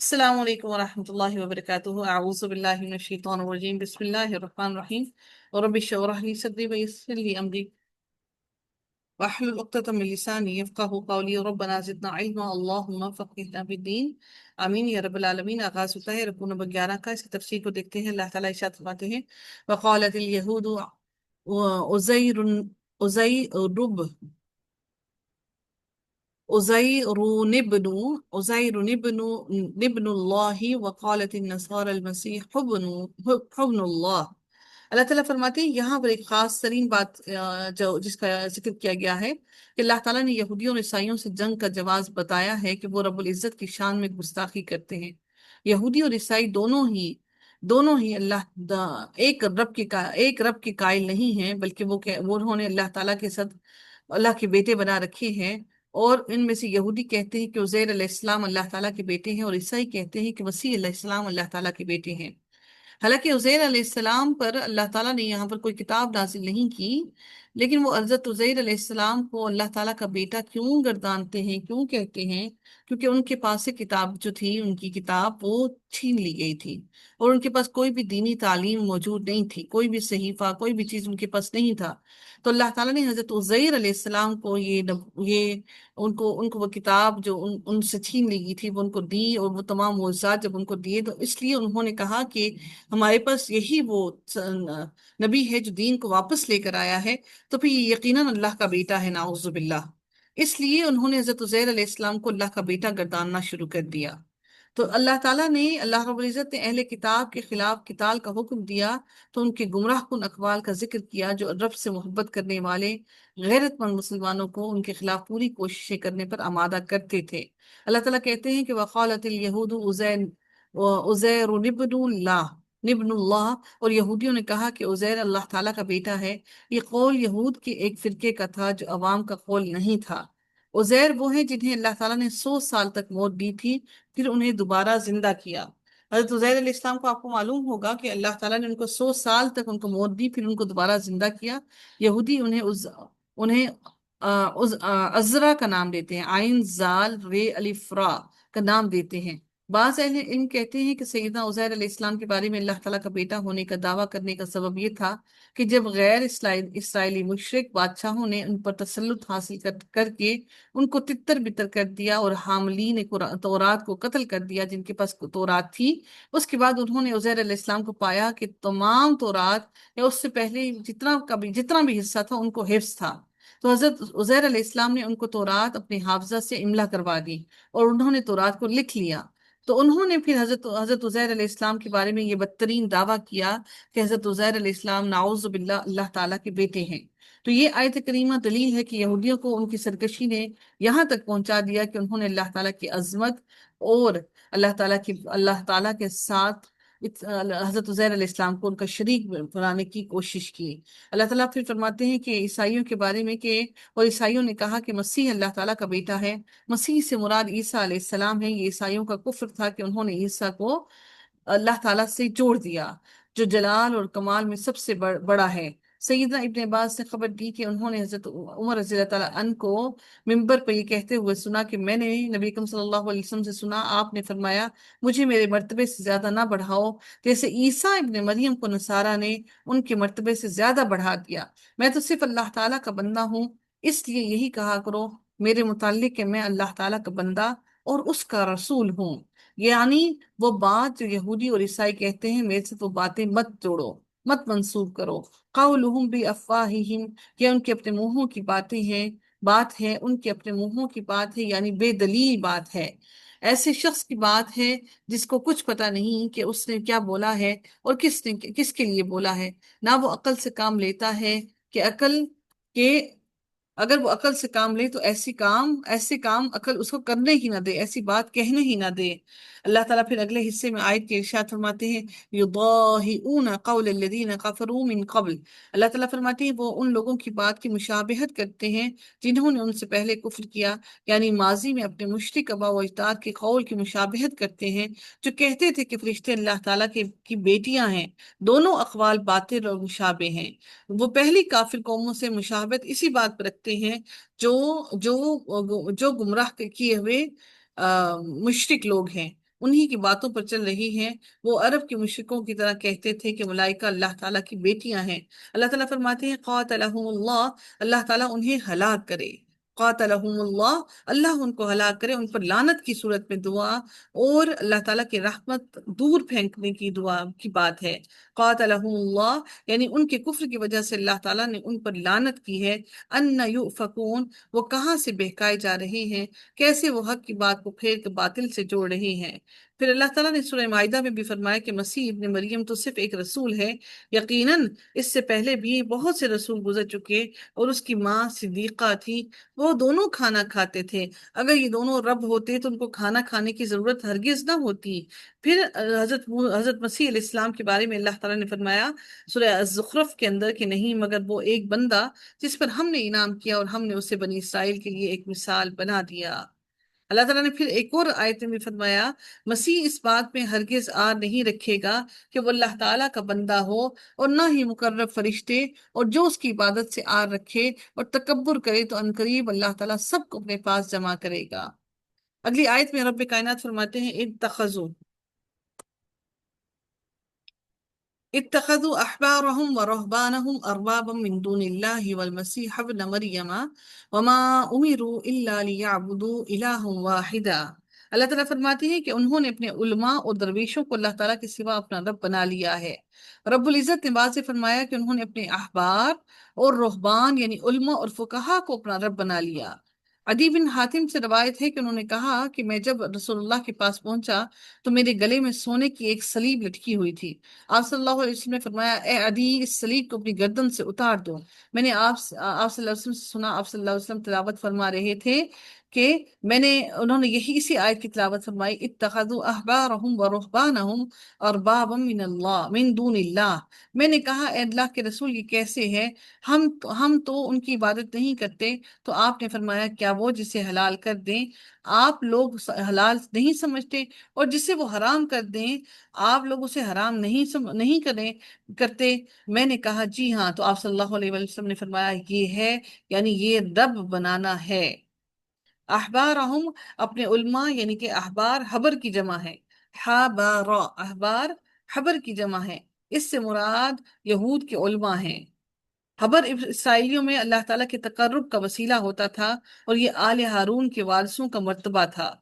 السلام علیکم ورحمۃ اللہ وبرکاتہ اعوذ باللہ من الشیطان الرجیم بسم اللہ الرحمن الرحیم رب اشرح لي صدری ويسر لي امری واحلل عقدۃ من لسانی یفقهوا قولی ربنا زدنا علما اللهم فقهنا في الدین آمین یا رب العالمین۔ آغاز ہوتا ہے رکوع نمبر 11 کا، اس کی تفسیر کو دیکھتے ہیں۔ اللہ تعالیٰ ارشاد فرماتے ہیں وقالت اليہود عزیر عزیر ابن اللہ وقالت النصارى المسیح ابن اللہ۔ اللہ تعالیٰ فرماتے ہیں یہاں پر ایک خاص ترین بات جو جس کا ذکر کیا گیا ہے کہ اللہ تعالیٰ نے یہودیوں اور عیسائیوں سے جنگ کا جواز بتایا ہے کہ وہ رب العزت کی شان میں گستاخی کرتے ہیں۔ یہودی اور عیسائی دونوں ہی ایک رب کے قائل نہیں ہیں، بلکہ وہ انہوں نے اللہ تعالیٰ کے ساتھ اللہ کے بیٹے بنا رکھے ہیں۔ اور ان میں سے یہودی کہتے ہیں کہ عزیر علیہ السلام اللہ تعالیٰ کے بیٹے ہیں، اور عیسائی کہتے ہیں کہ مسیح علیہ السلام اللہ تعالیٰ کے بیٹے ہیں۔ حالانکہ عزیر علیہ السلام پر اللہ تعالیٰ نے یہاں پر کوئی کتاب نازل نہیں کی، لیکن وہ حضرت عزیر علیہ السلام کو اللہ تعالیٰ کا بیٹا کیوں گردانتے ہیں، کیوں کہتے ہیں؟ کیونکہ ان کے پاس سے کتاب جو تھی، ان کی کتاب وہ چھین لی گئی تھی، اور ان کے پاس کوئی بھی دینی تعلیم موجود نہیں تھی، کوئی بھی صحیفہ، کوئی بھی چیز ان کے پاس نہیں تھا۔ تو اللہ تعالیٰ نے حضرت عزیر علیہ السلام کو یہ ان کو وہ کتاب جو ان سے چھین لی گئی تھی وہ ان کو دی، اور وہ تمام معجزات جب ان کو دیے تو اس لیے انہوں نے کہا کہ ہمارے پاس یہی وہ نبی ہے جو دین کو واپس لے کر آیا ہے، تو پھر یہ یقیناً اللہ کا بیٹا ہے، نعوذ باللہ۔ اس لیے انہوں نے حضرت عزیر علیہ السلام کو اللہ کا بیٹا گرداننا شروع کر دیا۔ تو اللہ تعالیٰ نے، اللہ رب العزت نے اہل کتاب کے خلاف قتال کا حکم دیا، تو ان کے گمراہ کن اقوال کا ذکر کیا جو رب سے محبت کرنے والے غیرت مند مسلمانوں کو ان کے خلاف پوری کوششیں کرنے پر آمادہ کرتے تھے۔ اللہ تعالیٰ کہتے ہیں کہ وقالت الیہود عزیر ابن اللہ، اور یہودیوں نے کہا کہ عزیر اللہ تعالیٰ کا بیٹا ہے۔ یہ قول یہود کے ایک فرقے کا تھا جو عوام کا قول نہیں تھا۔ عزیر وہ ہیں جنہیں اللہ تعالیٰ نے 100 سال تک موت دی تھی، پھر انہیں دوبارہ زندہ کیا۔ حضرت عزیر علیہ السلام کو آپ کو معلوم ہوگا کہ اللہ تعالیٰ نے ان کو 100 سال تک ان کو موت دی، پھر ان کو دوبارہ زندہ کیا۔ یہودی انہیں عزرا کا نام دیتے ہیں، عین زال رے الف را کا نام دیتے ہیں۔ بعض اہل علم کہتے ہیں کہ سیدنا عزیر علیہ السلام کے بارے میں اللہ تعالیٰ کا بیٹا ہونے کا دعویٰ کرنے کا سبب یہ تھا کہ جب غیر اسرائیلی مشرک بادشاہوں نے ان پر تسلط حاصل کر کے ان کو تتر بتر کر دیا اور حاملین تورات کو قتل کر دیا جن کے پاس تورات تھی، اس کے بعد انہوں نے عزیر علیہ السلام کو پایا کہ تمام تورات یا اس سے پہلے جتنا بھی حصہ تھا ان کو حفظ تھا۔ تو حضرت عزیر علیہ السلام نے ان کو تورات اپنے حافظہ سے املا کروا دی، اور انہوں نے تورات کو لکھ لیا۔ تو انہوں نے پھر حضرت عزیر علیہ السلام کے بارے میں یہ بدترین دعویٰ کیا کہ حضرت عزیر علیہ السلام نعوذ باللہ اللہ تعالیٰ کے بیٹے ہیں۔ تو یہ آیت کریمہ دلیل ہے کہ یہودیوں کو ان کی سرکشی نے یہاں تک پہنچا دیا کہ انہوں نے اللہ تعالیٰ کی عظمت اور اللہ تعالیٰ کے ساتھ حضرت عزیر علیہ السلام کو ان کا شریک بنانے کی کوشش کی۔ اللہ تعالیٰ پھر فرماتے ہیں کہ عیسائیوں کے بارے میں کہ اور عیسائیوں نے کہا کہ مسیح اللہ تعالیٰ کا بیٹا ہے۔ مسیح سے مراد عیسیٰ علیہ السلام ہے۔ یہ عیسائیوں کا کفر تھا کہ انہوں نے عیسیٰ کو اللہ تعالیٰ سے جوڑ دیا جو جلال اور کمال میں سب سے بڑا ہے۔ سیدنا ابن عباس نے خبر دی کہ انہوں نے حضرت عمر رضی اللہ تعالیٰ عنہ کو ممبر پر یہ کہتے ہوئے سنا کہ میں نے نبی اکرم صلی اللہ علیہ وسلم سے سنا، آپ نے فرمایا مجھے میرے مرتبے سے زیادہ نہ بڑھاؤ، جیسے عیسیٰ ابن مریم کو نصارہ نے ان کے مرتبے سے زیادہ بڑھا دیا۔ میں تو صرف اللہ تعالیٰ کا بندہ ہوں، اس لیے یہی کہا کرو میرے متعلق کہ میں اللہ تعالیٰ کا بندہ اور اس کا رسول ہوں۔ یعنی وہ بات جو یہودی اور عیسائی کہتے ہیں میرے سے وہ باتیں مت جوڑو، مت منسوب کرو۔ قولہم بافواہہم، یہ ان کے اپنے منہوں کی بات ہے، ان کے اپنے منہوں کی بات ہے، یعنی بے دلیل بات ہے۔ ایسے شخص کی بات ہے جس کو کچھ پتہ نہیں کہ اس نے کیا بولا ہے اور کس کے لیے بولا ہے، نہ وہ عقل سے کام لیتا ہے کہ اگر وہ عقل سے کام لے تو ایسے کام عقل اس کو کرنے ہی نہ دے، ایسی بات کہنے ہی نہ دے۔ اللہ تعالیٰ پھر اگلے حصے میں آیت کے ارشاد فرماتے ہیں یضاہئون قول الذین کفروا من قبل۔ اللہ تعالیٰ فرماتے ہیں وہ ان لوگوں کی بات کی مشابہت کرتے ہیں جنہوں نے ان سے پہلے کفر کیا، یعنی ماضی میں اپنے مشرک آباء و اجداد کے قول کی مشابہت کرتے ہیں جو کہتے تھے کہ فرشتے اللہ تعالیٰ کی بیٹیاں ہیں۔ دونوں اقوال باطل اور مشابہ ہیں۔ وہ پہلی کافر قوموں سے مشابہت اسی بات پر رکھتے ہیں جو جو جو گمراہ کیے ہوئے مشرک لوگ ہیں۔ انہی کی باتوں پر چل رہی ہیں۔ وہ عرب کے مشرکوں کی طرح کہتے تھے کہ ملائکہ اللہ تعالیٰ کی بیٹیاں ہیں۔ اللہ تعالیٰ فرماتے ہیں قاتلہم اللہ، اللہ تعالیٰ انہیں ہلاک کرے۔ قاتلہم اللہ، اللہ ان کو ہلاک کرے، ان پر لعنت کی صورت میں دعا، اور اللہ تعالیٰ کی رحمت دور پھینکنے کی دعا کی بات ہے۔ قاتلہم اللہ یعنی ان کے کفر کی وجہ سے اللہ تعالیٰ نے ان پر لعنت کی ہے۔ ان یؤفکون، وہ کہاں سے بہکائے جا رہے ہیں، کیسے وہ حق کی بات کو پھیر کے باطل سے جوڑ رہے ہیں۔ پھر اللہ تعالیٰ نے سورہ مائدہ میں بھی فرمایا کہ مسیح ابن مریم تو صرف ایک رسول ہے، یقیناً اس سے پہلے بھی بہت سے رسول گزر چکے، اور اس کی ماں صدیقہ تھی، وہ دونوں کھانا کھاتے تھے۔ اگر یہ دونوں رب ہوتے تو ان کو کھانا کھانے کی ضرورت ہرگز نہ ہوتی۔ پھر حضرت مسیح علیہ السلام کے بارے میں اللہ تعالیٰ نے فرمایا سورہ الزخرف کے اندر کہ نہیں مگر وہ ایک بندہ جس پر ہم نے انعام کیا، اور ہم نے اسے بنی اسرائیل کے لیے ایک مثال بنا دیا۔ اللہ تعالیٰ نے پھر ایک اور آیت میں فرمایا مسیح اس بات میں ہرگز آر نہیں رکھے گا کہ وہ اللہ تعالیٰ کا بندہ ہو، اور نہ ہی مقرب فرشتے، اور جو اس کی عبادت سے آر رکھے اور تکبر کرے تو عنقریب اللہ تعالیٰ سب کو اپنے پاس جمع کرے گا۔ اگلی آیت میں رب کائنات فرماتے ہیں اتخذوا احبارهم ورهبانهم اربابا من دون الله والمسيح ابن مريم وما امروا الا ليعبدوا الها واحدا۔ اللہ تعالیٰ فرماتے ہیں کہ انہوں نے اپنے علماء اور درویشوں کو اللہ تعالیٰ کے سوا اپنا رب بنا لیا ہے۔ رب العزت نے واضح فرمایا کہ انہوں نے اپنے احبار اور رہبان یعنی علماء اور فقہا کو اپنا رب بنا لیا۔ عدی بن حاتم سے روایت ہے کہ انہوں نے کہا کہ میں جب رسول اللہ کے پاس پہنچا تو میرے گلے میں سونے کی ایک سلیب لٹکی ہوئی تھی۔ آپ صلی اللہ علیہ وسلم نے فرمایا اے عدی اس سلیب کو اپنی گردن سے اتار دو۔ میں نے آپ صلی اللہ علیہ وسلم سے سنا، آپ صلی اللہ علیہ وسلم تلاوت فرما رہے تھے کہ انہوں نے یہی اسی آیت کی تلاوت فرمائی اتخذوا احبارهم ورهبانهم اربابا من دون اللہ۔ میں نے کہا اے اللہ کے رسول یہ کیسے ہے، ہم تو ان کی عبادت نہیں کرتے۔ تو آپ نے فرمایا کیا وہ جسے حلال کر دیں آپ لوگ حلال نہیں سمجھتے، اور جسے وہ حرام کر دیں آپ لوگ اسے حرام نہیں کرتے؟ میں نے کہا جی ہاں۔ تو آپ صلی اللہ علیہ وسلم نے فرمایا یہ ہے، یعنی یہ رب بنانا ہے۔ احبارہم اپنے علماء یعنی کہ احبار حبر کی جمع ہے، حبارا احبار حبر کی جمع ہے، اس سے مراد یہود کے علماء ہیں۔ حبر اسرائیلیوں میں اللہ تعالیٰ کے تقرب کا وسیلہ ہوتا تھا، اور یہ آل ہارون کے وارثوں کا مرتبہ تھا۔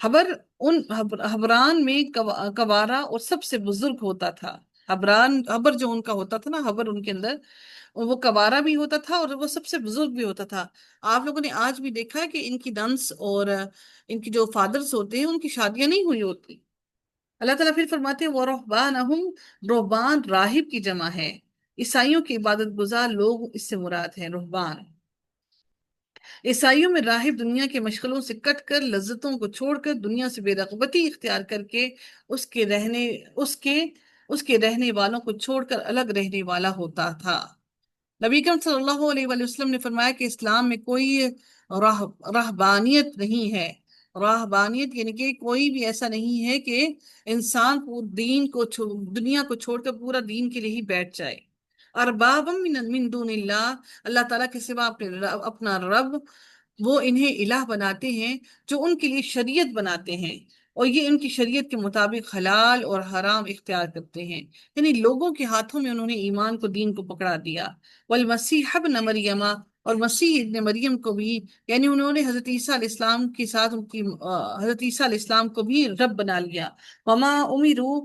حبران میں کوارا اور سب سے بزرگ ہوتا تھا۔ حبر جو ان کا ہوتا تھا نا، حبر ان کے اندر وہ کوارا بھی ہوتا تھا اور وہ سب سے بزرگ بھی ہوتا تھا۔ آپ لوگوں نے آج بھی دیکھا کہ ان کی ننس اور ان کی جو فادرز ہوتے ہیں ان کی شادیاں نہیں ہوئی ہوتی۔ اللہ تعالیٰ پھر فرماتے ہیں وَرُهْبَانَهُمْ، رہبان راہب کی جمع ہے، عیسائیوں کے عبادت گزار لوگ اس سے مراد ہیں رہبان۔ عیسائیوں میں راہب دنیا کے مشغلوں سے کٹ کر لذتوں کو چھوڑ کر دنیا سے بے رغبتی اختیار کر کے اس کے رہنے والوں کو چھوڑ کر الگ رہنے والا ہوتا تھا۔ نبی کریم صلی اللہ علیہ وآلہ وسلم نے فرمایا کہ اسلام میں کوئی راہبانیت نہیں ہے۔ راہبانیت یعنی کہ کوئی بھی ایسا نہیں ہے کہ انسان کو دنیا کو چھوڑ کر پورا دین کے لیے ہی بیٹھ جائے۔ اربابا من دون اللہ، اللہ تعالیٰ کے سوا اپنا رب وہ انہیں الہ بناتے ہیں جو ان کے لیے شریعت بناتے ہیں، اور یہ ان کی شریعت کے مطابق حلال اور حرام اختیار کرتے ہیں، یعنی لوگوں کے ہاتھوں میں انہوں نے ایمان کو دین کو پکڑا دیا۔ والمسیح ابن مریم، اور مسیح ابن مریم کو بھی، یعنی انہوں نے حضرت عیسیٰ علیہ السلام کے ساتھ حضرت عیسیٰ علیہ السلام کو بھی رب بنا لیا۔ وما امروا،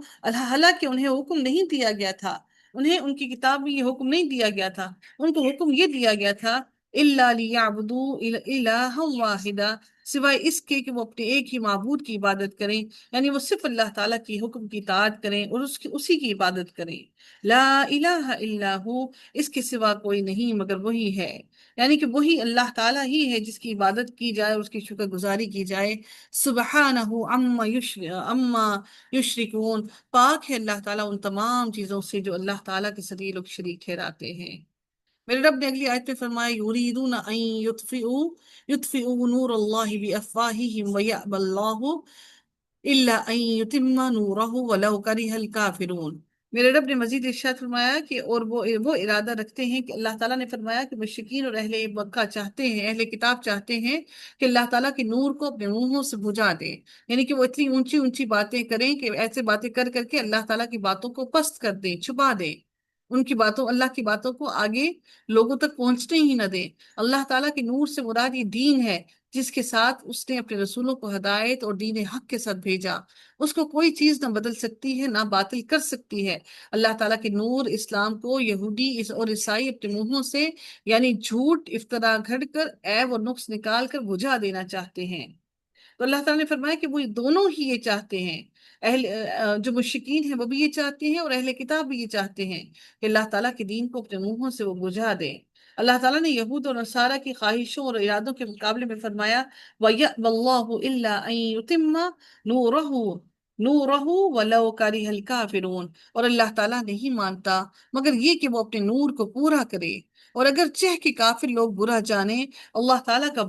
حالانکہ انہیں حکم نہیں دیا گیا تھا، انہیں ان کی کتاب میں یہ حکم نہیں دیا گیا تھا، ان کو حکم یہ دیا گیا تھا الا لیعبدوا الہا واحدا، سوائے اس کے کہ وہ اپنے ایک ہی معبود کی عبادت کریں، یعنی وہ صرف اللہ تعالیٰ کی حکم کی اطاعت کریں اور اسی کی عبادت کریں۔ لا الہ الا ہو، اس کے سوا کوئی نہیں مگر وہی ہے، یعنی کہ وہی اللہ تعالیٰ ہی ہے جس کی عبادت کی جائے اور اس کی شکر گزاری کی جائے۔ سبحانہ عما یشرکون، پاک ہے اللہ تعالیٰ ان تمام چیزوں سے جو اللہ تعالیٰ کے ساتھ یہ لوگ شریک ٹھہراتے ہیں۔ میرے رب نے اگلی آیت میں فرمایا یریدون ان یطفئوا نور اللہ بافواہہم ویأبی اللہ الا ان یتم نورہ ولو کرہ الکافرون۔ میرے رب نے مزید ارشاد فرمایا کہ اور وہ ارادہ رکھتے ہیں کہ اللہ تعالیٰ نے فرمایا کہ مشرکین اور اہل مکہ چاہتے ہیں، اہل کتاب چاہتے ہیں کہ اللہ تعالیٰ کے نور کو اپنے منہوں سے بجھا دیں، یعنی کہ وہ اتنی اونچی اونچی باتیں کریں کہ ایسے باتیں کر کر کے اللہ تعالیٰ کی باتوں کو پست کر دیں، چھپا دیں، ان کی باتوں اللہ کی باتوں کو آگے لوگوں تک پہنچنے ہی نہ دیں۔ اللہ تعالیٰ کے نور سے مراد یہ دین ہے جس کے ساتھ اس نے اپنے رسولوں کو ہدایت اور دین حق کے ساتھ بھیجا، اس کو کوئی چیز نہ بدل سکتی ہے نہ باطل کر سکتی ہے۔ اللہ تعالیٰ کے نور اسلام کو یہودی اور عیسائی اپنے منہوں سے یعنی جھوٹ افترا گھڑ کر عیب اور نقص نکال کر بجھا دینا چاہتے ہیں۔ تو اللہ تعالیٰ نے فرمایا کہ وہ دونوں ہی یہ چاہتے ہیں، جو مشرکین ہیں وہ بھی یہ چاہتے ہیں اور اہل کتاب بھی یہ چاہتے ہیں کہ اللہ تعالیٰ کے دین کو اپنے منہوں سے وہ بجھا دیں۔ اللہ تعالیٰ نے یہود اور نصارہ کی خواہشوں اور ارادوں کے مقابلے میں فرمایا وَيَأْبَى اللَّهُ إِلَّا أَن يُتِمَّ نُورَهُ وَلَوْ كَرِهَ الْكَافِرُونَ، اور اللہ تعالیٰ نہیں مانتا مگر یہ کہ وہ اپنے نور کو پورا کرے، اور اگر چاہ کہ کافر لوگ برا جانے، اللہ تعالیٰ کا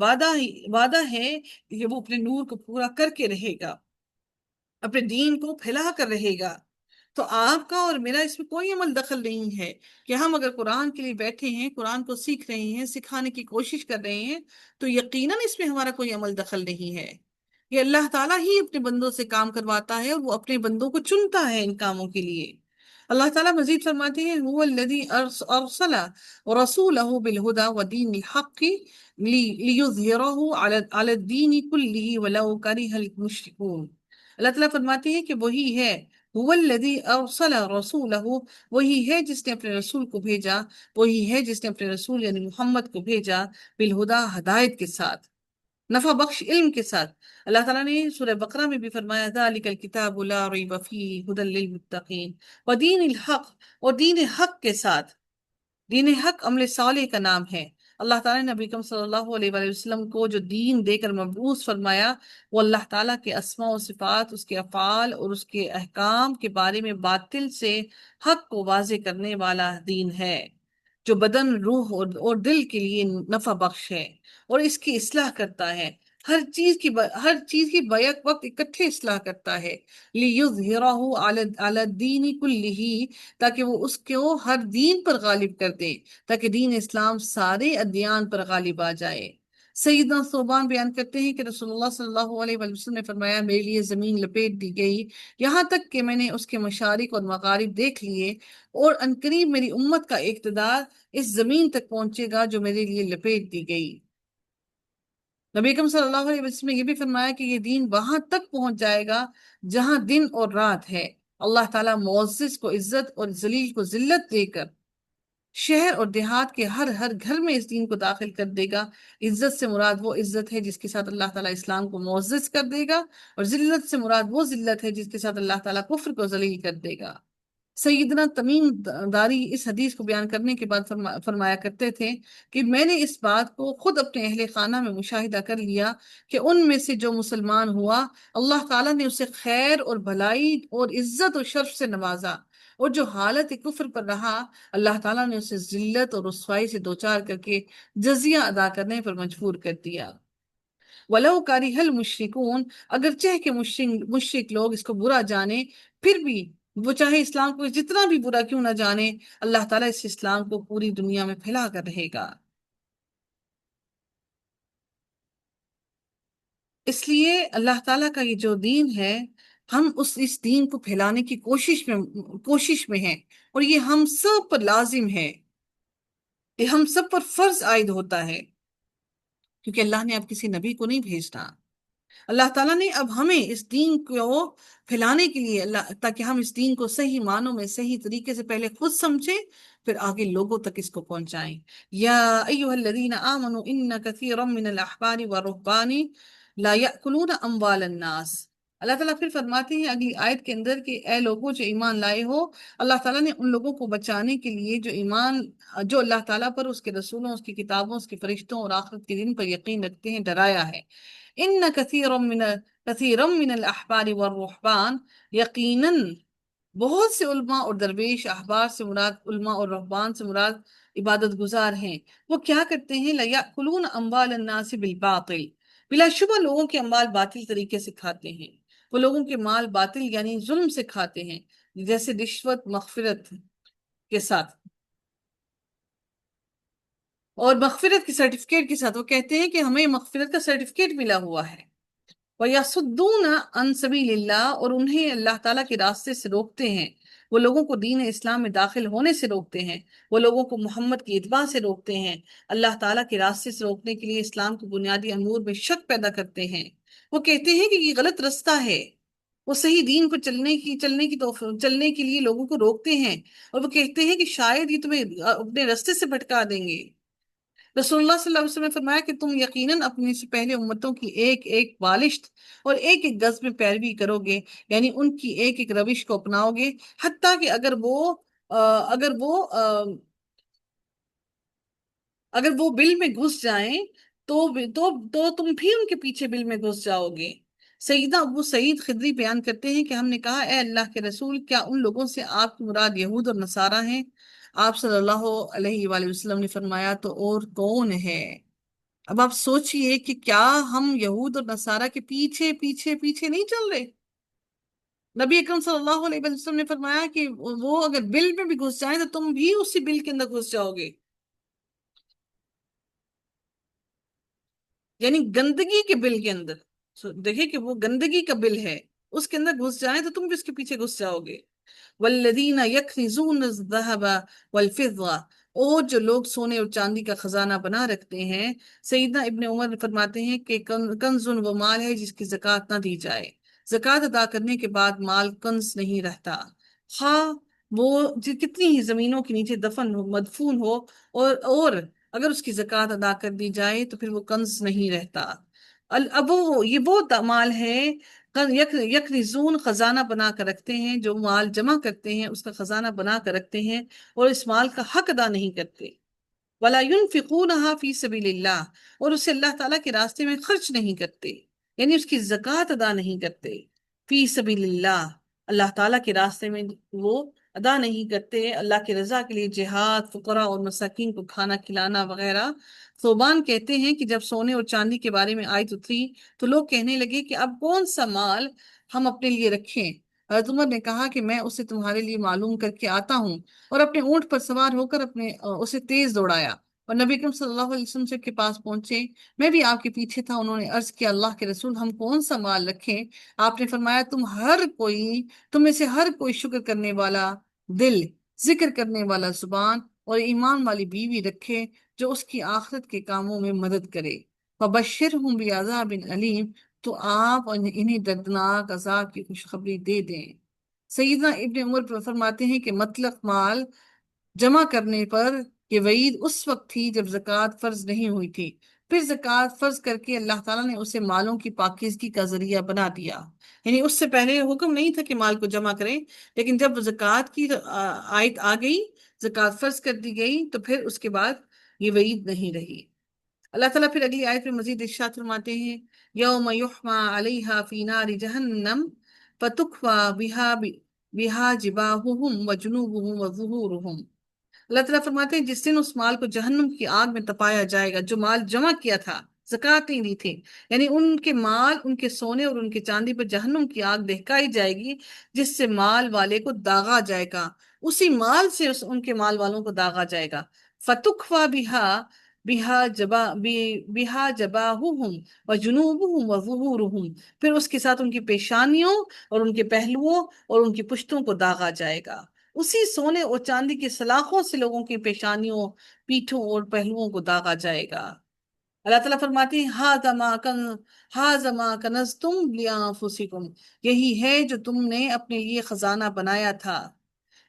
وعدہ ہے کہ وہ اپنے نور کو پورا کر کے رہے گا، اپنے دین کو پھیلا کر رہے گا۔ تو آپ کا اور میرا اس میں کوئی عمل دخل نہیں ہے کہ ہم اگر قرآن کے لیے بیٹھے ہیں، قرآن کو سیکھ رہے ہیں، سکھانے کی کوشش کر رہے ہیں، تو یقیناً اس میں ہمارا کوئی عمل دخل نہیں ہے۔ یہ اللہ تعالیٰ ہی اپنے بندوں سے کام کرواتا ہے اور وہ اپنے بندوں کو چنتا ہے ان کاموں کے لیے۔ اللہ تعالیٰ مزید فرماتے ہیں هو الذی ارسل رسولہ بالہدی ودین الحق لیظہرہ علی الدین کلہ ولو کرہ المشرکون۔ اللہ تعالیٰ فرماتے ہیں کہ وہی ہے، هو الذی ارسل رسولہ، وہی ہے جس نے اپنے رسول کو بھیجا، وہی ہے جس نے اپنے رسول یعنی محمد کو بھیجا بالہدی ہدایت کے ساتھ، نفع بخش علم کے ساتھ۔ اللہ تعالیٰ نے سورہ بقرہ میں بھی فرمایا ذالک الکتاب لا ریب فیہ ھدی للمتقین ودین الحق، اور دین حق کے ساتھ۔ دین حق عمل صالح کا نام ہے۔ اللہ تعالیٰ نے نبی اکرم صلی اللہ علیہ وآلہ وسلم کو جو دین دے کر مبعوث فرمایا وہ اللہ تعالیٰ کے اسماء و صفات، اس کے افعال اور اس کے احکام کے بارے میں باطل سے حق کو واضح کرنے والا دین ہے، جو بدن، روح اور دل کے لیے نفع بخش ہے اور اس کی اصلاح کرتا ہے، ہر چیز کی بیک وقت اکٹھے اصلاح کرتا ہے، لِيُظْهِرَهُ عَلَى الدِّينِ كُلِّهِ، تاکہ وہ اس کو ہر دین پر غالب کر دے، تاکہ دین اسلام سارے ادیان پر غالب آ جائے۔ سیدنا ثوبان بیان کرتے ہیں کہ رسول اللہ صلی اللہ علیہ وآلہ وسلم نے فرمایا میرے لیے زمین لپیٹ دی گئی یہاں تک کہ میں نے اس کے مشارق اور مغارب دیکھ لیے، اور عنقریب میری امت کا اقتدار اس زمین تک پہنچے گا جو میرے لیے لپیٹ دی گئی۔ نبی اکرم صلی اللہ علیہ وسلم نے یہ بھی فرمایا کہ یہ دین وہاں تک پہنچ جائے گا جہاں دن اور رات ہے۔ اللہ تعالیٰ معزز کو عزت اور ذلیل کو ذلت دے کر شہر اور دیہات کے ہر ہر گھر میں اس دین کو داخل کر دے گا۔ عزت سے مراد وہ عزت ہے جس کے ساتھ اللہ تعالیٰ اسلام کو معزز کر دے گا، اور ذلت سے مراد وہ ذلت ہے جس کے ساتھ اللہ تعالیٰ کفر کو ذلیل کر دے گا۔ سیدنا تمیم داری اس حدیث کو بیان کرنے کے بعد فرمایا کرتے تھے کہ میں نے اس بات کو خود اپنے اہل خانہ میں مشاہدہ کر لیا کہ ان میں سے جو مسلمان ہوا اللہ تعالیٰ نے اسے خیر اور بھلائی اور عزت اور شرف سے نوازا، اور جو حالت کفر پر رہا اللہ تعالیٰ نے اسے ذلت اور رسوائی سے دوچار کر کے جزیہ ادا کرنے پر مجبور کر دیا۔ وَلَوْ كَرِهَ الْمُشْرِكُونَ، اگرچہ کہ مشرک لوگ اس کو برا جانے، پھر بھی وہ چاہے اسلام کو جتنا بھی برا کیوں نہ جانے، اللہ تعالیٰ اس اسلام کو پوری دنیا میں پھیلا کر رہے گا۔ اس لیے اللہ تعالیٰ کا یہ جو دین ہے ہم اس دین کو پھیلانے کی کوشش میں ہیں، اور یہ ہم سب پر لازم ہے، یہ ہم سب پر فرض عائد ہوتا ہے، کیونکہ اللہ نے اب کسی نبی کو نہیں بھیجنا۔ اللہ تعالیٰ نے اب ہمیں اس دین کو پھیلانے کے لیے تاکہ ہم اس دین کو صحیح معنوں میں صحیح طریقے سے پہلے خود سمجھیں پھر آگے لوگوں تک اس کو پہنچائیں۔ یا ایھا الذین آمنوا ان کثیرا من الاحبار والرہبان لا یأکلون اموال الناس۔ اللہ تعالیٰ پھر فرماتے ہیں اگلی آیت کے اندر کہ اے لوگوں جو ایمان لائے ہو، اللہ تعالیٰ نے ان لوگوں کو بچانے کے لیے جو اللہ تعالیٰ پر، اس کے رسولوں، اس کی کتابوں، اس کے فرشتوں اور آخرت کے دن پر یقین رکھتے ہیں ڈرایا ہے۔ ان کثیرا من الاحبار والرہبان، یقیناً بہت سے علماء اور درویش، احبار سے مراد علماء اور رہبان سے مراد عبادت گزار ہیں، وہ کیا کرتے ہیں لَيَأْكُلُونَ أَمْوَالَ النَّاسِ بِالْبَاطِلِ، بلا شبہ لوگوں کے اموال باطل طریقے سے کھاتے ہیں۔ وہ لوگوں کے مال باطل یعنی ظلم سے کھاتے ہیں، جیسے رشوت، مغفرت کے ساتھ اور مغفرت کی سرٹیفکیٹ کے ساتھ۔ وہ کہتے ہیں کہ ہمیں مغفرت کا سرٹیفکیٹ ملا ہوا ہے۔ وَيَصُدُّونَ عَن سَبِيلِ اللَّهِ، اور انہیں اللہ تعالیٰ کے راستے سے روکتے ہیں، وہ لوگوں کو دین اسلام میں داخل ہونے سے روکتے ہیں، وہ لوگوں کو محمد کی اتباع سے روکتے ہیں، اللہ تعالیٰ کے راستے سے روکنے کے لیے اسلام کے بنیادی امور میں شک پیدا کرتے ہیں۔ وہ کہتے ہیں کہ یہ غلط رستہ ہے، وہ صحیح دین پر چلنے کے لیے لوگوں کو روکتے ہیں، اور وہ کہتے ہیں کہ شاید یہ تمہیں اپنے راستے سے بھٹکا دیں گے۔ رسول اللہ صلی اللہ علیہ وسلم نے فرمایا کہ تم یقیناً اپنے سے پہلے امتوں کی ایک ایک بالشت اور ایک ایک گز میں پیروی کرو گے، یعنی ان کی ایک ایک روش کو اپناؤ گے، حتیٰ کہ اگر وہ بل میں گھس جائیں تو تم بھی ان کے پیچھے بل میں گھس جاؤ گے۔ سیدنا ابو سعید خدری بیان کرتے ہیں کہ ہم نے کہا، اے اللہ کے رسول، کیا ان لوگوں سے آپ کی مراد یہود اور نصارہ ہیں؟ آپ صلی اللہ علیہ وآلہ وسلم نے فرمایا، تو اور کون ہے؟ اب آپ سوچئے کہ کیا ہم یہود اور نصارہ کے پیچھے پیچھے پیچھے نہیں چل رہے؟ نبی اکرم صلی اللہ علیہ وسلم نے فرمایا کہ وہ اگر بل میں بھی گھس جائیں تو تم بھی اسی بل کے اندر گھس جاؤ گے، یعنی گندگی کے بل کے اندر۔ دیکھیں کہ وہ گندگی کا بل ہے، اس کے اندر گھس جائیں تو تم بھی اس کے پیچھے گھس جاؤ گے۔ والذین یکنزون الذہب والفضہ، اور جو لوگ سونے اور چاندی کا خزانہ بنا رکھتے ہیں، سیدنا ابن عمر فرماتے ہیں کہ کنزن وہ مال ہے جس کی زکوٰۃ نہ دی جائے، زکوٰۃ ادا کرنے کے بعد مال کنز نہیں رہتا، خواہ وہ کتنی ہی زمینوں کے نیچے دفن ہو، مدفون ہو، اور اگر اس کی زکوٰۃ ادا کر دی جائے تو پھر وہ کنز نہیں رہتا۔ اب یہ وہ مال ہے، یکنزون خزانہ بنا کر رکھتے ہیں، جو مال جمع کرتے ہیں اس کا خزانہ بنا کر رکھتے ہیں اور اس مال کا حق ادا نہیں کرتے۔ وَلَا يُنْفِقُونَهَا فِي سَبِيلِ اللَّهِ، اور اسے اللہ تعالیٰ کے راستے میں خرچ نہیں کرتے، یعنی اس کی زکوٰۃ ادا نہیں کرتے۔ فی سبیل اللہ، اللہ تعالیٰ کے راستے میں وہ ادا نہیں کرتے، اللہ کی رضا کے لیے جہاد، فقراء اور مساکین کو کھانا کھلانا وغیرہ۔ ثوبان کہتے ہیں کہ جب سونے اور چاندی کے بارے میں آیت اتری تو لوگ کہنے لگے کہ اب کون سا مال ہم اپنے لیے رکھیں؟ حضرت عمر نے کہا کہ میں اسے تمہارے لیے معلوم کر کے آتا ہوں، اور اپنے اونٹ پر سوار ہو کر اسے تیز دوڑایا، اور نبی اکرم صلی اللہ علیہ وسلم سے کے پاس پہنچے، میں بھی آپ کے پیچھے تھا۔ انہوں نے عرض کیا، اللہ کے رسول، ہم کون سا مال رکھیں؟ آپ نے فرمایا، تم میں سے ہر کوئی شکر کرنے والا دل، ذکر کرنے والا زبان اور ایمان والی بیوی رکھے جو اس کی آخرت کے کاموں میں مدد کرے۔ فَبَشِّرْهُمْ بِعَذَابٍ عَلِيمٍ، تو آپ انہیں دردناک عذاب کی خوشخبری دے دیں۔ سیدنا ابن عمر فرماتے ہیں کہ مطلق مال جمع کرنے پر یہ وعید اس وقت تھی جب زکوٰۃ فرض نہیں ہوئی تھی، پھر زکوٰۃ فرض کر کے اللہ تعالیٰ نے اسے مالوں کی پاکیزگی کا ذریعہ بنا دیا۔ یعنی اس سے پہلے حکم نہیں تھا کہ مال کو جمع کریں، لیکن جب زکوٰۃ کی آیت آ گئی، زکوٰۃ فرض کر دی گئی، تو پھر اس کے بعد یہ وعید نہیں رہی۔ اللہ تعالیٰ پھر اگلی آیت میں مزید ارشاد فرماتے ہیں، یوم یحمى علیہا فی نار جہنم فتکوی بہا جباہہم وجنوبہم وظہورہم۔ اللہ تعالیٰ فرماتے ہیں جس دن اس مال کو جہنم کی آگ میں تپایا جائے گا جو مال جمع کیا تھا، زکوٰۃ نہیں دی تھی، یعنی ان کے مال، ان کے سونے اور ان کے چاندی پر جہنم کی آگ دہکائی جائے گی، جس سے مال والے کو داغا جائے گا، اسی مال سے ان کے مال والوں کو داغا جائے گا۔ فتکفا بہا جباہہم وجنوبہم وظہورہم، پھر اس کے ساتھ ان کی پیشانیوں اور ان کے پہلوؤں اور ان کی پشتوں کو داغا جائے گا، اسی سونے اور چاندی کی سلاخوں سے لوگوں کی پیشانیوں، پیٹھوں اور پہلوؤں کو داغا جائے گا۔ اللہ تعالیٰ فرماتے ہیں، ہَذَا مَا كَنَزْتُمْ لِأَنفُسِكُمْ، یہی ہے جو تم نے اپنے لیے خزانہ بنایا تھا،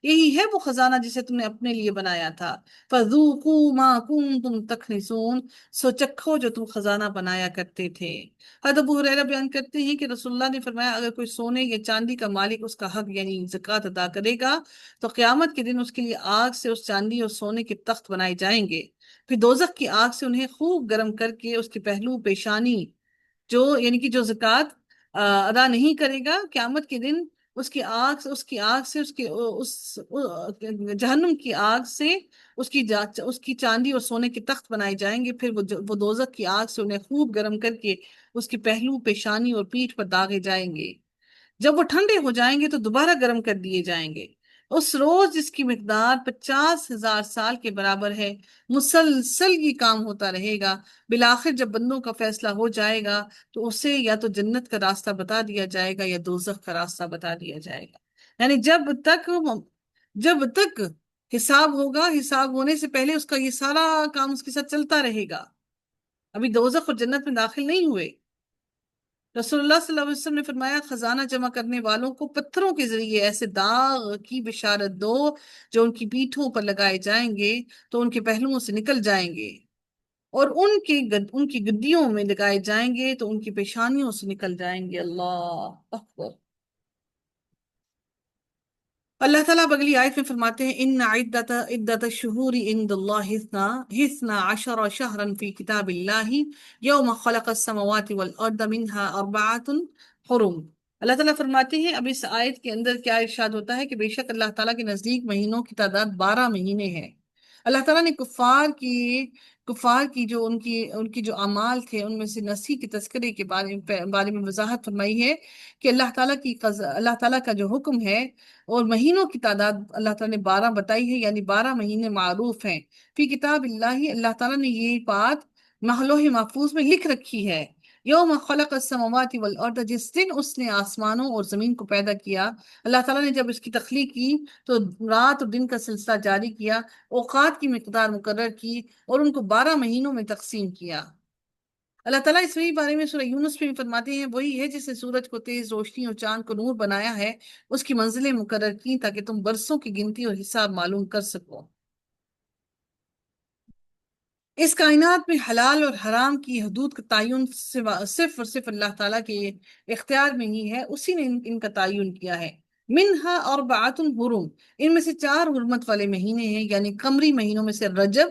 یہی ہے وہ خزانہ جسے تم نے اپنے لیے بنایا تھا۔ فَذُوقُوا مَا كُنتُمْ تَكْنِزُونَ، سو چکھو جو تم خزانہ بنایا کرتے تھے۔ حضرت ابو ہریرہ بیان کرتے ہیں کہ رسول اللہ نے فرمایا، اگر کوئی سونے یا چاندی کا مالک اس کا حق یعنی زکوٰۃ ادا کرے گا تو قیامت کے دن اس کے لیے آگ سے اس چاندی اور سونے کے تخت بنائے جائیں گے، پھر دوزخ کی آگ سے انہیں خوب گرم کر کے اس کے پہلو، پیشانی، یعنی کہ جو زکوٰۃ ادا نہیں کرے گا، قیامت کے دن جہنم کی آگ سے اس کی چاندی اور سونے کے تخت بنائے جائیں گے، پھر وہ دوزخ کی آگ سے انہیں خوب گرم کر کے اس کے پہلو، پیشانی اور پیٹھ پر داغے جائیں گے۔ جب وہ ٹھنڈے ہو جائیں گے تو دوبارہ گرم کر دیے جائیں گے، اس روز جس کی مقدار 50,000 سال کے برابر ہے۔ مسلسل یہ کام ہوتا رہے گا، بالآخر جب بندوں کا فیصلہ ہو جائے گا تو اسے یا تو جنت کا راستہ بتا دیا جائے گا یا دوزخ کا راستہ بتا دیا جائے گا۔ یعنی جب تک حساب ہوگا، حساب ہونے سے پہلے اس کا یہ سارا کام اس کے ساتھ چلتا رہے گا، ابھی دوزخ اور جنت میں داخل نہیں ہوئے۔ رسول اللہ صلی اللہ علیہ وسلم نے فرمایا، خزانہ جمع کرنے والوں کو پتھروں کے ذریعے ایسے داغ کی بشارت دو جو ان کی پیٹھوں پر لگائے جائیں گے تو ان کے پہلوؤں سے نکل جائیں گے، اور ان کی گدیوں میں لگائے جائیں گے تو ان کی پیشانیوں سے نکل جائیں گے۔ اللہ اکبر۔ اللہ تعالیٰ اب اگلی آیت میں فرماتے ہیں، ان عدت الشہور عند اللہ اثنا عشر شہرا فی کتاب اللہ یوم خلق السماوات والارض منها اربعۃ حرم۔ اللہ تعالیٰ فرماتے ہیں، اب اس آیت کے اندر کیا ارشاد ہوتا ہے کہ بے شک اللہ تعالیٰ کے نزدیک مہینوں کی تعداد 12 مہینے ہے۔ اللہ تعالیٰ نے کفار کی ان کی جو اعمال تھے ان میں سے نسی کے تذکرے کے بارے میں وضاحت فرمائی ہے کہ اللہ تعالیٰ کا جو حکم ہے اور مہینوں کی تعداد اللہ تعالیٰ نے 12 بتائی ہے، یعنی 12 مہینے معروف ہیں فی کتاب اللہ۔ اللہ تعالیٰ نے یہ بات لوح محفوظ میں لکھ رکھی ہے۔ یوم خلق السماوات والارض، جس دن اس نے آسمانوں اور زمین کو پیدا کیا۔ اللہ تعالیٰ نے جب اس کی تخلیق کی تو رات اور دن کا سلسلہ جاری کیا، اوقات کی مقدار مقرر کی اور ان کو 12 مہینوں میں تقسیم کیا۔ اللہ تعالیٰ اس وہی بارے میں سورہ یونس میں بھی فرماتے ہیں، وہی ہے جس نے سورج کو تیز روشنی اور چاند کو نور بنایا ہے، اس کی منزلیں مقرر کی تاکہ تم برسوں کی گنتی اور حساب معلوم کر سکو۔ اس کائنات میں حلال اور حرام کی حدود کا تعین صرف اور صرف اللہ تعالیٰ کے اختیار میں ہی ہے، اسی نے ان کا تعین کیا ہے۔ منہا اربعۃ حرم، ان میں سے 4 حرمت والے مہینے ہیں، یعنی قمری مہینوں میں سے رجب،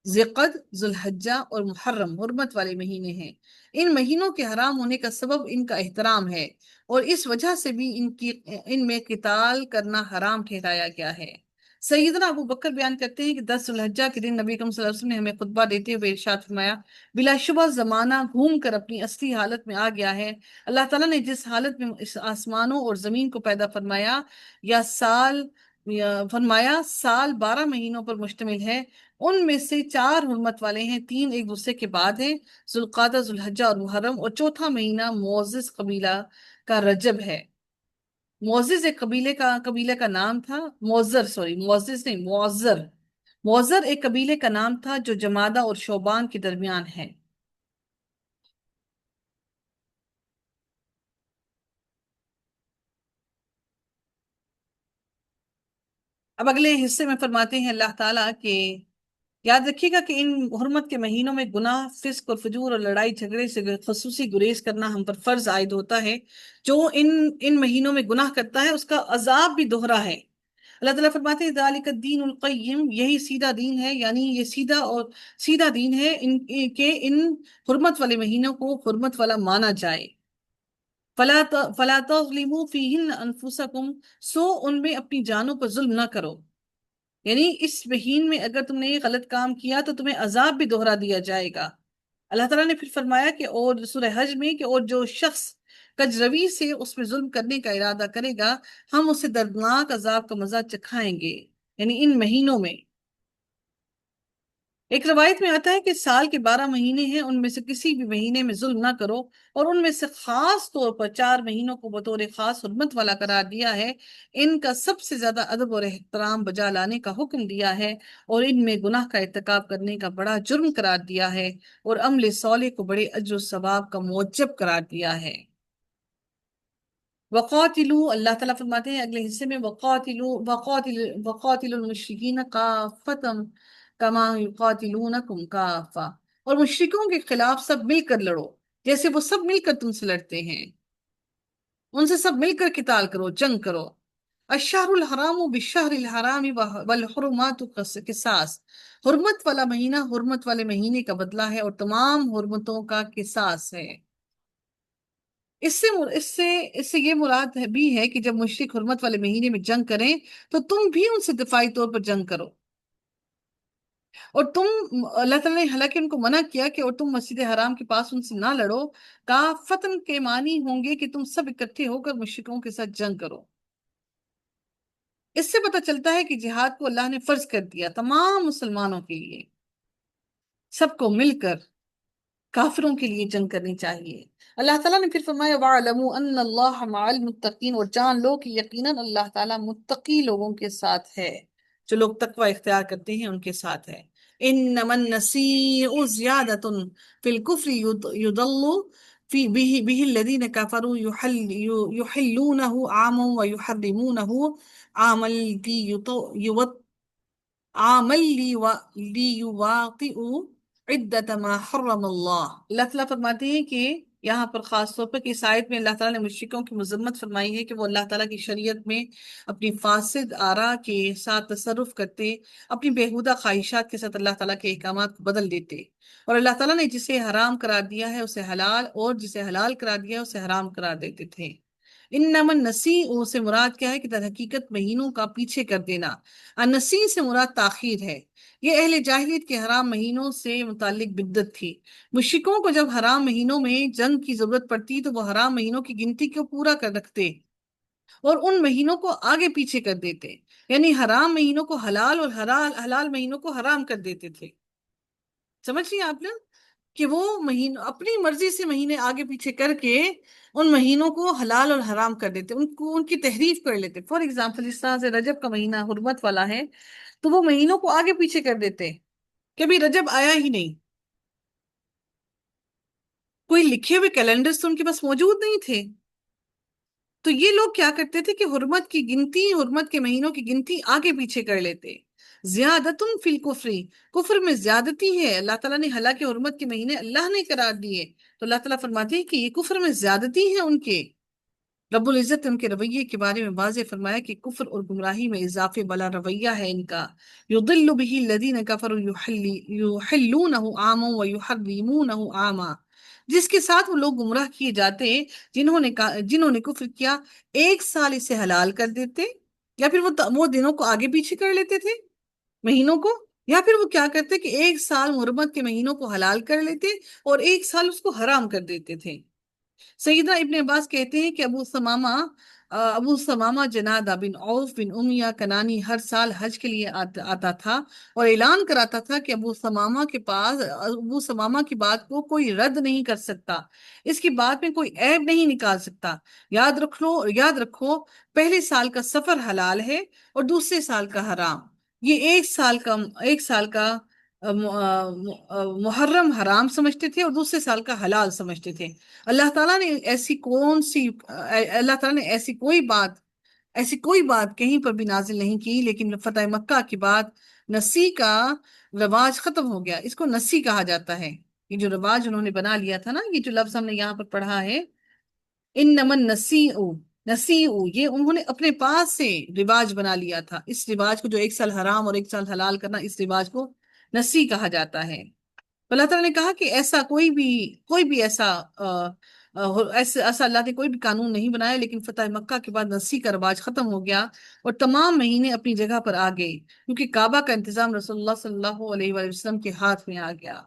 ذیقعد، ذوالحجہ اور محرم حرمت والے مہینے ہیں۔ ان مہینوں کے حرام ہونے کا سبب ان کا احترام ہے، اور اس وجہ سے بھی ان میں قتال کرنا حرام ٹھہرایا گیا ہے۔ سیدنا ابو بکر بیان کرتے ہیں کہ 10 ذوالحجہ کے دن نبی اکرم صلی اللہ علیہ وسلم نے ہمیں خطبہ دیتے ہوئے ارشاد فرمایا، بلا شبہ زمانہ گھوم کر اپنی اصلی حالت میں آ گیا ہے۔ اللہ تعالیٰ نے جس حالت میں اس آسمانوں اور زمین کو پیدا فرمایا سال 12 مہینوں پر مشتمل ہے، ان میں سے 4 حرمت والے ہیں، 3 ایک دوسرے کے بعد ہیں، ذوالقعدہ، ذوالحجہ اور محرم، اور چوتھا مہینہ معزز قبیلہ کا رجب ہے۔ معزز ایک قبیلے کا نام تھا، معزز نہیں، معزر ایک قبیلے کا نام تھا جو جمادہ اور شوبان کے درمیان ہے۔ اب اگلے حصے میں فرماتے ہیں اللہ تعالیٰ کہ یاد رکھیے گا کہ ان حرمت کے مہینوں میں گناہ، فسق اور فجور اور لڑائی جھگڑے سے خصوصی گریز کرنا ہم پر فرض عائد ہوتا ہے۔ جو ان مہینوں میں گناہ کرتا ہے اس کا عذاب بھی دوہرا ہے۔ اللہ تعالیٰ فرماتے ہیں ذالک الدین القیم، یہی سیدھا دین ہے، یعنی یہ سیدھا دین ہے کہ ان حرمت والے مہینوں کو حرمت والا مانا جائے۔ فلا تظلموا فیہن انفسکم، سو ان میں اپنی جانوں پر ظلم نہ کرو۔ یعنی اس مہین میں اگر تم نے یہ غلط کام کیا تو تمہیں عذاب بھی دوہرا دیا جائے گا۔ اللہ تعالیٰ نے پھر فرمایا کہ اور سورہ حج میں کہ اور جو شخص کجروی سے اس میں ظلم کرنے کا ارادہ کرے گا ہم اسے دردناک عذاب کا مزہ چکھائیں گے، یعنی ان مہینوں میں۔ ایک روایت میں آتا ہے کہ سال کے 12 مہینے ہیں، ان میں سے کسی بھی مہینے میں ظلم نہ کرو، اور ان میں سے خاص طور پر 4 مہینوں کو بطور خاص حرمت والا قرار دیا ہے، ان کا سب سے زیادہ ادب اور احترام بجا لانے کا حکم دیا ہے، اور ان میں گناہ کا ارتکاب کرنے کا بڑا جرم قرار دیا ہے، اور عمل صالح کو بڑے اجر و ثواب کا موجب قرار دیا ہے۔ وقاتلو، اللہ تعالیٰ فرماتے ہیں اگلے حصے میں، وقاتل المشرکین کافتا کما یقاتلونکم کافا، اور مشرکوں کے خلاف سب مل کر لڑو جیسے وہ سب مل کر تم سے لڑتے ہیں، ان سے سب مل کر قتال کرو، جنگ کرو۔ الشہر الحرام بالشہر الحرام والحرمات قصاص، حرمت والا مہینہ حرمت والے مہینے کا بدلہ ہے اور تمام حرمتوں کا قصاص ہے۔ اس سے یہ مراد بھی ہے کہ جب مشرک حرمت والے مہینے میں جنگ کریں تو تم بھی ان سے دفاعی طور پر جنگ کرو۔ اور تم اللہ تعالیٰ نے حالانکہ ان کو منع کیا کہ اور تم مسجد حرام کے پاس ان سے نہ لڑو، کافتن کے معنی ہوں گے کہ تم سب اکٹھے ہو کر مشرکوں کے ساتھ جنگ کرو۔ اس سے پتہ چلتا ہے کہ جہاد کو اللہ نے فرض کر دیا تمام مسلمانوں کے لیے، سب کو مل کر کافروں کے لیے جنگ کرنی چاہیے۔ اللہ تعالیٰ نے پھر فرمایا وَاعْلَمُوا أَنَّ اللَّهَ مَعَ الْمُتَّقِينَ، اور جان لو کہ یقیناً اللہ تعالیٰ متقی لوگوں کے ساتھ ہے، جو لوگ تقوی اختیار کرتے ہیں ان کے ساتھ ہے۔ إِنَّمَا النَّسِيءُ زِيَادَةٌ فِي الْكُفْرِ يُضَلُّ بِهِ الَّذِينَ كَفَرُوا يُحِلُّونَهُ عَامًا وَيُحَرِّمُونَهُ عَامًا عامل لیواطئوا عدت ما حرم اللہ تعالیٰ فرماتے ہیں کہ یہاں پر خاص طور پر کہ اس آیت میں اللہ تعالیٰ نے مشرکوں کی مذمت فرمائی ہے کہ وہ اللہ تعالیٰ کی شریعت میں اپنی فاسد آراء کے ساتھ تصرف کرتے، اپنی بیہودہ خواہشات کے ساتھ اللہ تعالیٰ کے احکامات کو بدل دیتے، اور اللہ تعالیٰ نے جسے حرام قرار دیا ہے اسے حلال، اور جسے حلال قرار دیا ہے اسے حرام قرار دیتے تھے۔ انما النسیء سے مراد کیا ہے کہ در حقیقت مہینوں کا پیچھے کر دینا، النسیء سے مراد تاخیر ہے۔ یہ اہل جاہلیت کے حرام مہینوں سے متعلق بدعت تھی۔ مشرکوں کو جب حرام مہینوں میں جنگ کی ضرورت پڑتی تو وہ حرام مہینوں کی گنتی کو پورا کر رکھتے اور ان مہینوں کو آگے پیچھے کر دیتے، یعنی حرام مہینوں کو حلال اور حلال مہینوں کو حرام کر دیتے تھے۔ سمجھ لیا آپ نے کہ وہ مہینوں اپنی مرضی سے مہینے آگے پیچھے کر کے ان مہینوں کو حلال اور حرام کر دیتے، ان کو ان کی تحریف کر لیتے۔ فار ایگزامپل اس طرح سے رجب کا مہینہ حرمت والا ہے تو وہ مہینوں کو آگے پیچھے کر دیتے، کبھی رجب آیا ہی نہیں، کوئی لکھے ہوئے کیلنڈرز تو ان کے پاس موجود نہیں تھے، تو یہ لوگ کیا کرتے تھے کہ حرمت کی گنتی، حرمت کے مہینوں کی گنتی آگے پیچھے کر لیتے۔ زیادتن فی الکفر، کفر میں زیادتی ہے۔ اللہ تعالیٰ نے حالانکہ حرمت کے مہینے اللہ نے قرار دیے، تو اللہ تعالیٰ فرماتے ہیں کہ یہ کفر میں زیادتی ہے ان کے۔ رب العزت نے ان کے رویے کے بارے میں واضح فرمایا کہ کفر اور گمراہی میں اضافے والا رویہ ہے ان کا۔ یضل به الذین کفروا یحلونہ عاما ویحرمونہ عاما، جس کے ساتھ وہ لوگ گمراہ کیے جاتے جنہوں نے کفر کیا، ایک سال اسے حلال کر دیتے، یا پھر وہ دنوں کو آگے پیچھے کر لیتے تھے مہینوں کو، یا پھر وہ کیا کرتے کہ ایک سال محرمت کے مہینوں کو حلال کر لیتے اور ایک سال اس کو حرام کر دیتے تھے۔ سیدنا ابن عباس کہتے ہیں کہ ابو ثمامہ جنادہ بن عوف بن امیہ کنانی ہر سال حج کے لیے آتا تھا اور اعلان کراتا تھا کہ ابو ثمامہ کی بات کو کوئی رد نہیں کر سکتا، اس کی بات میں کوئی عیب نہیں نکال سکتا۔ یاد رکھو پہلے سال کا سفر حلال ہے اور دوسرے سال کا حرام، یہ ایک سال کا محرم حرام سمجھتے تھے اور دوسرے سال کا حلال سمجھتے تھے۔ اللہ تعالیٰ نے ایسی کوئی بات کہیں پر بھی نازل نہیں کی، لیکن فتح مکہ کے بعد نسی کا رواج ختم ہو گیا، اس کو نسی کہا جاتا ہے۔ یہ جو رواج انہوں نے بنا لیا تھا نا، یہ جو لفظ ہم نے یہاں پر پڑھا ہے انما النسیء، نسیء، یہ انہوں نے اپنے پاس سے رواج بنا لیا تھا۔ اس رواج کو جو ایک سال حرام اور ایک سال حلال کرنا، اس رواج کو نسی کہا جاتا ہے۔ اللہ تعالیٰ نے کہا کہ ایسا کوئی بھی ایسا اللہ نے کوئی بھی قانون نہیں بنایا، لیکن فتح مکہ کے بعد نسی کا رواج ختم ہو گیا اور تمام مہینے اپنی جگہ پر آ گئے، کیونکہ کعبہ کا انتظام رسول اللہ صلی اللہ علیہ وآلہ وسلم کے ہاتھ میں آ گیا۔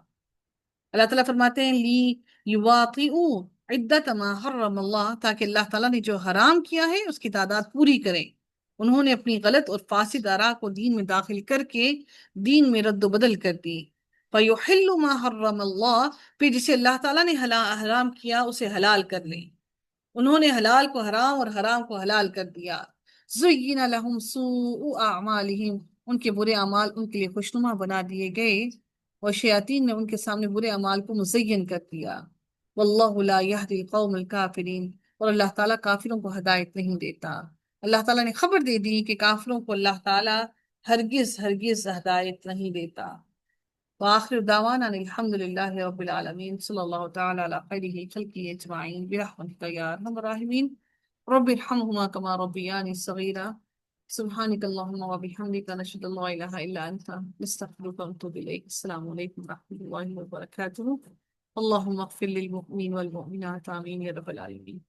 اللہ تعالیٰ فرماتے ہیں لی یواطئوا عدت ما حرم اللہ، تاکہ اللہ تعالیٰ نے جو حرام کیا ہے اس کی تعداد پوری کریں۔ انہوں نے اپنی غلط اور فاسد آراء کو دین میں داخل کر کے دین میں رد و بدل کر دی۔ فَيُحِلُّ مَا حَرَّمَ اللَّهُ، پھر جسے اللہ تعالیٰ نے حرام کیا اسے حلال کر لیں، انہوں نے حلال کو حرام اور حرام کو حلال کر دیا۔ زُيِّنَ لَهُمْ سُوءُ أَعْمَالِهِمْ، ان کے برے اعمال ان کے لیے خوشنما بنا دیے گئے، اور شیاطین نے ان کے سامنے برے اعمال کو مزین کر دیا۔ وَاللَّهُ لَا يَهْدِي الْقَوْمَ الْكَافِرِينَ، اور اللہ تعالیٰ کافروں کو ہدایت نہیں دیتا۔ اللہ تعالیٰ نے خبر دے دی کہ کافروں کو اللہ تعالیٰ ہرگز ہدایت نہیں دیتا۔ وآخر دعوانا الحمد للہ رب العالمین، صلی اللہ تعالی علی خیرہ خلقہ اجمعین برحمتک یا ارحم الراحمین، رب ارحمہما کما ربیانی صغیرا، سبحانک اللہم وبحمدک، نشہد ان لا الہ الا انت، نستغفرک ونتوب الیک۔ السلام علیکم ورحمۃ اللہ وبرکاتہ۔ اللہم اغفر للمؤمنین والمؤمنات، آمین یا رب العالمین۔